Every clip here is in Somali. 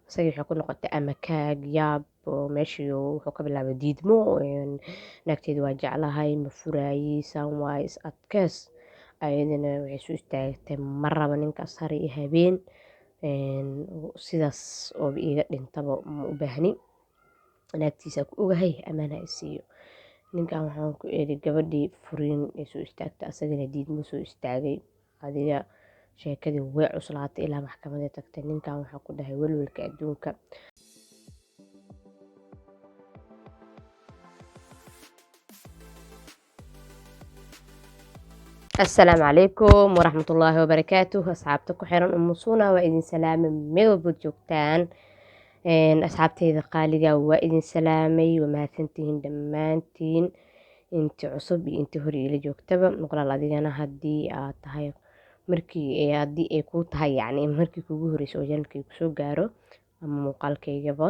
isagii waxay ku noqotay ama kaag yaab oo meeshii wuxuu ka bilaabay diidmo naagteeda waa jeclahay ma furaayey saan waaye is adkees ayadana waxay soo istaagtay ma raba ninkaas har iyo habeen sidaas ooba iiga dhintaba ma u baahni naagtiisa ku ogahay amaana isiiyo ninkan waxaan ku eri gabadhii furiin ay soo istaagtay asagana diidmo soo istaagay adiga sheekadii way cuslaatay ilaa maxkamaday tagtay ninkan waxaa ku dhahay welwelka adduunka asalaamu calaykum waraxmatullaahi wabarakaatuh asxaabta ku xiran umusuuna waa idin salaamay meel walbood joogtaan asxaabteyda qaaliga waa idin salaamay waa mahadsantihiin dhammaantiin intii cusub iyo intii hore ila joogtaba muqlaal adigana haddii aad tahay haddii ay kuu tahay yacni markii kugu horeysa oo janalkay kusoo gaaro ama muuqaalkaygaba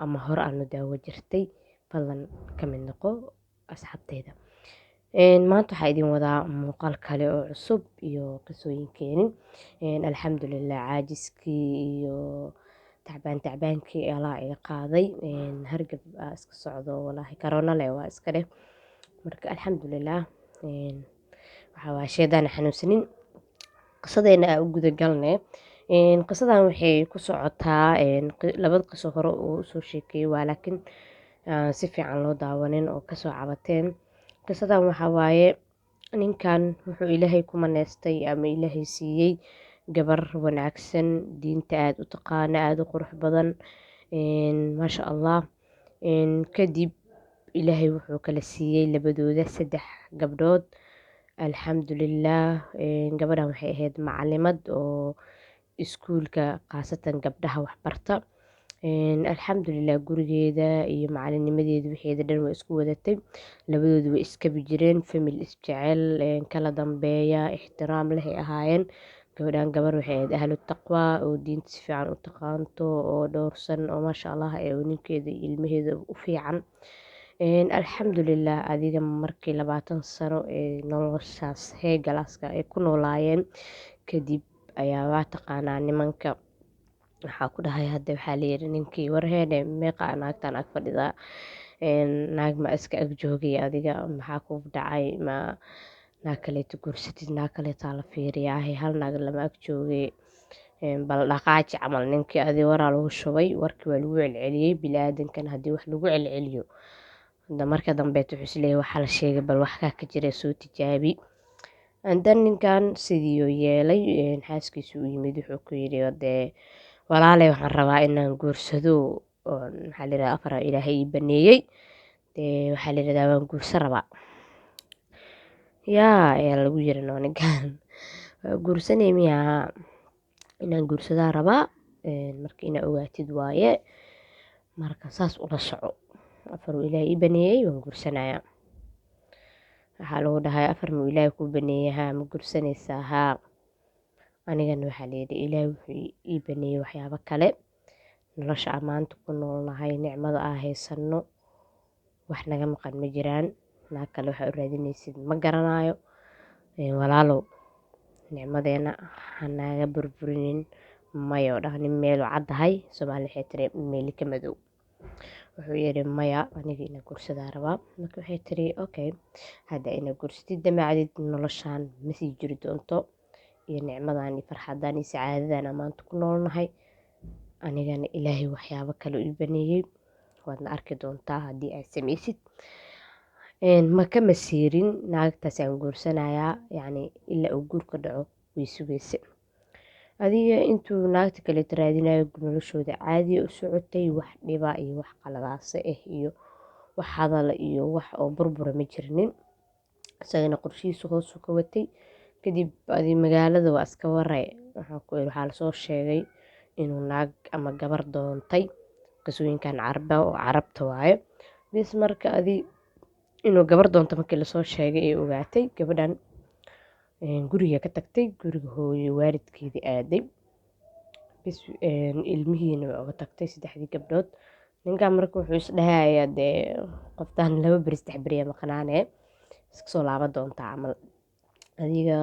ama hore aanu daawo jirtay fadlan ka mid noqo asxaabteyda maanta waxaa idin wadaa muuqaal kale oo cusub iyo qisooyinkeenin alxamdulilah caajiskii iyo tacbaankii alaa iga qaaday hargab iska socdo walaahi karoona leh waa iska dheh marka alxamdulilah waxaa waa sheedaan xanuunsanin qisadeena aa u guda galne qisadan waxay ku socotaa labada qiso hore uu usoo sheekeeyey waa laakiin si fiican loo daawanin oo kasoo cabateen qisadan waxaa waaye ninkan wuxuu ilaahay ku maneystay ama ilaahay siiyey gabar wanaagsan diinta aada u taqaana aada u qurux badan maasha allah kadib ilaahay wuxuu kala siiyey labadooda 3 gabdhood alxamdulilah gabadhan waxay ahayd macalimad oo iskuulka khaasatan gabdhaha waxbarta alxamdulilah gurigeeda iyo macalinimadeeda wixeeda dhan waa isku wadatay labadooda way iskabi jireen famil isjecel kala dambeeya ixtiraam leh ay ahaayeen gabadhan gabar waxay ahayd ahlu taqwa oo diinta si fiican u taqaanto oo dhowrsan oo maasha allah ninkeeda iyo ilmaheeda u fiican alxamdulilah adiga markii 20 sano ee noloshaas heegalaaska ay ku noolaayeen kadib ayaa waa taqaanaa nimanka waxaa ku dhahay hadda waxaa layidhi ninkii warheene meeqa naagtan ag fadhidaa naag ma iska ag joogay adiga maxaa ku dhacay ma naag kaleeto guursatid naag kaleetaa la fiiriyaahe hal naag lama ag joogay bal dhaqaaji camal ninkii adi waraa lagu shubay warkii waa lagu celceliyey bili-aadankan haddii wax lagu celceliyo marka dambeet wuxuu isleeyahay waxaa la sheegay bal wax kaa ka jira soo tijaabi andan ninkan sidiiuu yeelay xaaskiisu u yimid wuxuu ku yidhi dee walaaley waxaan rabaa inaan guursado maxaa layidhahda afar ilaahay ii baneeyey dee waxaa layidhahdaa waan guurso rabaa yaa ayaa lagu yiri noo ninkan waa guursanay miyaa inaan guursadaa rabaa marka inaa ogaatid waaye marka saas ula soco afar ilaahay ii baneeyey waan guursanayaa waxaa lagu dhahay afar muu ilaahay kuu baneeyey haa ma guursanaysaa haa anigana waxaa layidhi ilaahay wuxuu ii baneeyey waxyaabo kale nolosha ammaanta ku noolnahay nicmada aa haysano wax naga maqan ma jiraan naag kale waxaa u raadinaysid ma garanayo walaalow nicmadeena hanaaga burburinin mayoo dhah nin meelu caddahay soomaali waxay tiri meeli ka madow wuxuu yidhi maya aniga inaa guursadaa rabaa marka waxay tiri okay hadda inaa guursatid damacdid noloshaan ma sii jiri doonto iyo nicmadan iyo farxadan iyo sacaadadan maanta ku noolnahay anigana ilaahay waxyaabo kale ii baneeyey waadna arki doontaa haddii aad samaysid ma ka masiirin naagtaas aan guursanayaa yacni ilaa uu guurka dhaco way sugaysa adiga intuu naagta kaleeto raadinayo noloshooda caadiya u socotay wax dhiba iyo wax qaladaasa ah iyo wax hadala iyo wax oo burbura ma jirnin isagana qorshihiisa hoosuu ka watay kadib adi magaalada waa iska waray waxaa lasoo sheegay inuu naag ama gabar doontay qisooyinkan carabta waaye bis marka adi inuu gabar doonto markii lasoo sheegay ee ogaatay gabadhan guriga ka tagtay guriga hooyo waalidkeedii aaday bis ilmihiina way uga tagtay 3 gabdhood ninkan marka wuxuu isdhahayaa dee qoftaan 2 beri 3 beriya maqnaane iska soo laaban doontaa camal adiga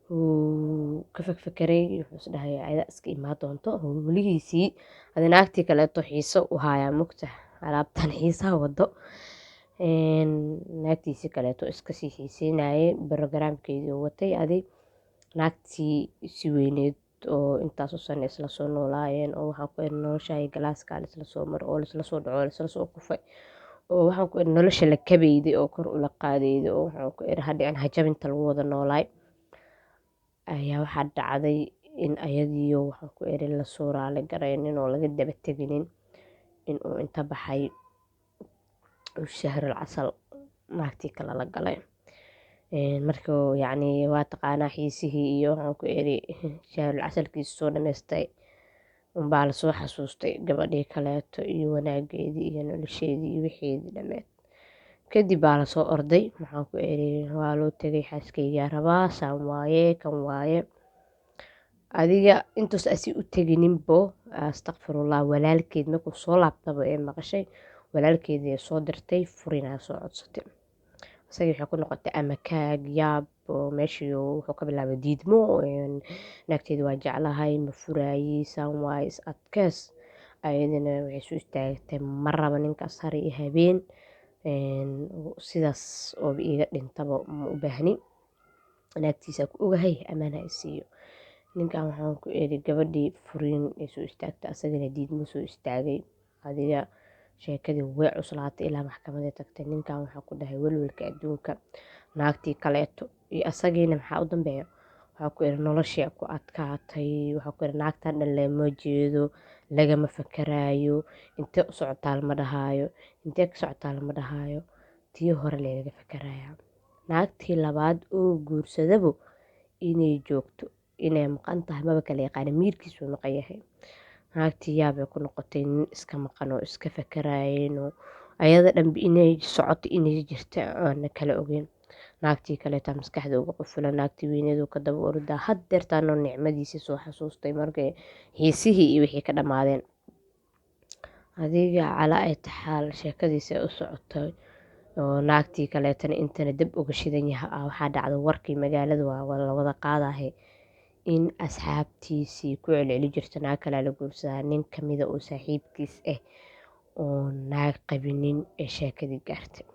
wuu ka fakfakeray, wuxuu is dhahay ayada iska imaan doonto, weligiisii adi naagtii kaleeto xiiso u hayaa mugta alaabtan xiisaha wado. naagtiisii kaleeto iska sii xiiseynayay barogaraamkeedii uu watay adi naagtii si weyneed oo intaas u sano isla soo noolaayeen oo waxaan ku iri noloshaay galaaska isla soo mar oo isla soo dhaco isla soo kufay oo waxaan ku iri nolosha la kabeyday oo kor ula qaadayday oo waxaan ku iri hadhicin hajabinta lagu wada noolaay ayaa waxaa dhacday in ayadiyo waxaan ku iri lasoo raali garaynin oo laga daba teginin inuu inta baxay shahrul casal naagtii kale la galay. markuu yacni waa taqaanaa xiisihii iyo waxaan ku iri shahrul casalkiisa soo dhammaystay unbaa lasoo xasuustay gabadhii kaleeto iyo wanaageedii iyo nolosheedii iyo wixeedii dhammeed. kadib baa lasoo orday waxaan ku iri waa loo tegay xaaskeygaa rabaa saan waaye kan waaye adiga intuus asi u tegininbo astaqfirullah walaalkeed markuu soo laabtaba ee maqashay walaalkeedii soo dirtay furinaa soo codsatay. isagii waxay ku noqotay ama kaag yaab oo meeshii wuxuu ka bilaabay diidmo naagteeda waa jeclahay ma furaayey saan waaye is adkees ayadana waxay soo istaagtay ma raba ninkaas har iyo habeen sidaas ooba iiga dhintaba ma u baahni naagtiisa ku ogahay amaana i siiyo. ninkan waxaan ku iri gabadhii furiin ay soo istaagtay asagana diidmo soo istaagay adiga sheekadii way cuslaatay ilaa maxkamaday tagtay. ninkan waxaa ku dhahay welwelka adduunka naagtii kaleeto iyo asagiina maxaa u dambeeya waxaa ku iri noloshii ku adkaatay waxaa ku iri naagtan dhan lama jeedo lagama fakaraayo intee u socotaa lama dhahaayo intee ka socotaa lama dhahaayo tii hore laga fakaraya. naagtii labaad oo guursadabo inay joogto inay maqan tahay maba kala yaqaana miirkiisuu maqan yahay. naagtii yaabay ku noqotay nin iska maqan oo iska fakarayeenoo ayada dhanba inay socoto inay jirta aana kala ogeyn. naagtii kaleeta maskaxda uga qufula naagtii weyneed oo ka daba ordaa haddeertaanoo nicmadiisii soo xasuustay markay xiisihii iyo wixii ka dhammaadeen. adiga calaa ay taxaal sheekadiisa u socotay oo naagtii kaleetana intana dab uga shidan yaha waxaa dhacda warkii magaalada waa la wada qaadahay in asxaabtiisii ku celceli jirta naag kalaa la guursadaa nin kamida oo saaxiibkiis ah oo naag qabinin ee sheekadii gaartay.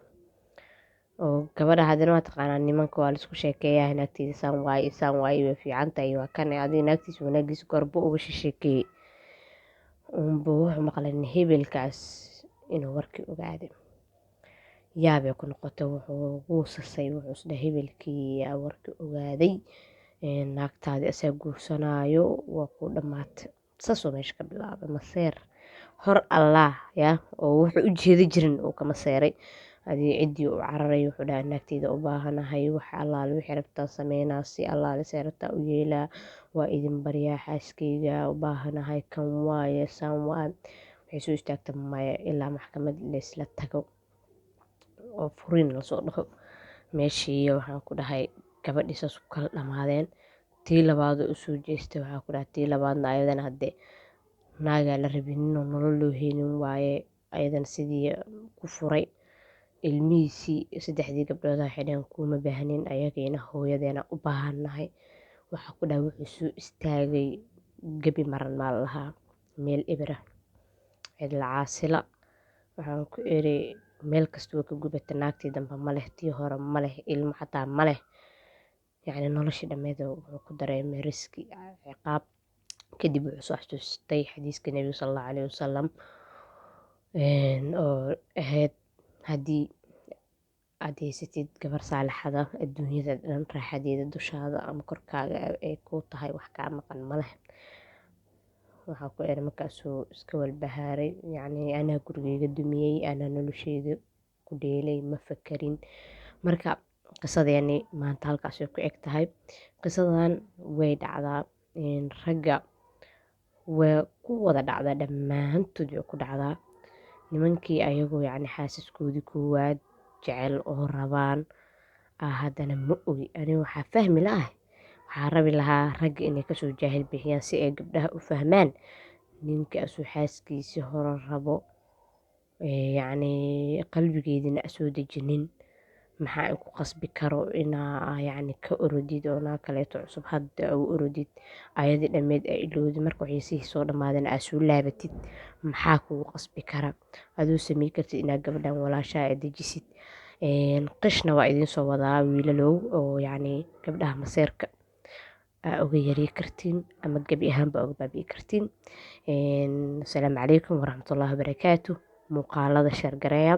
oo gabadha haddana waa taqaanaa nimanka waa laisku sheekeeyaa naagtiisa saan waaye way fiican tahay waa kan adiga naagtiisa wanaagiisa gorbo uga sheekeeyey unba wuxuu maqlay hebelkaas inuu warkii ogaaday yaabay ku noqotay wuxuu guusasay wuxuu isdhahay hebelkii yaa warkii ogaaday naagtaadii asaa guursanaayo waa ku dhammaatay. saasoo meesha ka bilaabay maseer hor allah yaa oo wuxuu u jeeda jirin uu ka maseeray adii ciddii u cararay wuxuu dhahay naagteyda u baahanahay wax allaale wixii rabtaa sameynaa si allaale see rabtaa u yeelaa waa idin baryaa xaaskeyga u baahanahay kan waaye saan waaye waxay soo istaagtay maya ilaa maxkamad laysla tago oo furiin lasoo dhaho meeshii waxaan ku dhahay gabadhii saas ku kala dhammaadeen. tii labaadoo usoo jeestay waxaa ku dhahay tii labaadna ayadana haddee naagaa la rabininoo nolol loo heynin waaye ayadana sidii ku furay ilmihiisii 3 gabdhood xidhan kuma baahnin ayagiina hooyadeena u baahannahay waxaa ku dhahay wuxuu soo istaagay gebi maran maal lahaa meel ibra cidla caasila waxaan ku iri meel kasta waa ka gubata naagtii dambe ma leh tii hore ma leh ilmo xataa ma leh yacni noloshii dhammeed wuxuu ku dareemay riski ciqaab. kadib wuxuu soo xasuustay xadiiska nebiga sallallahu calayhi wasalam oo ahayd haddii aad haysatid gabar saalixada adduunyada dhan raaxadeeda dushaada ama korkaaga ay ku tahay wax kaa maqan ma leh. waxaa ku iri markaasuu iska walbahaaray yacni anaa gurigeyga dumiyey anaa nolosheeda ku dheelay ma fakarin. marka qisadeeni maanta halkaasay ku eg tahay. qisadan way dhacdaa ragga waa ku wada dhacdaa dhammaantood way ku dhacdaa nimankii ayagoo yacni xaasaskoodii koowaad jecel oo rabaan haddana ma ogi aniga waxaa fahmi lahay waxaa rabi lahaa ragga inay kasoo jaahil bixiyaan si ay gabdhaha u fahmaan ninkaasuu xaaskiisii hore rabo yacni qalbigeedina soo dejinin maxaa igu qasbi karo inaa yacni ka orodid oo naa kaleeto cusub hadda u orodid ayadii dhammeed aa ilowdi marka xiisihii soo dhammaadana aa soo laabatid maxaa kugu qasbi kara aduu samey kartid inaad gabadhan walaashaa aa dejisid qishna waa idiin soo wadaa wiilalow oo yacni gabdhaha maseerka aa uga yarey kartiin ama gebi ahaanba uga baabi'i kartiin asalaamu calaykum waraxmatullaahi wabarakaatu muuqaalada sheergareeya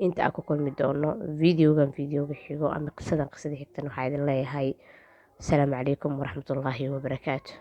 inta aan ku kulmi doono videogan videoga xigo ama qisadan qisada xigtan waxaa idin leeyahay asalaamu calaykum waraxmatullaahi wabarakaatu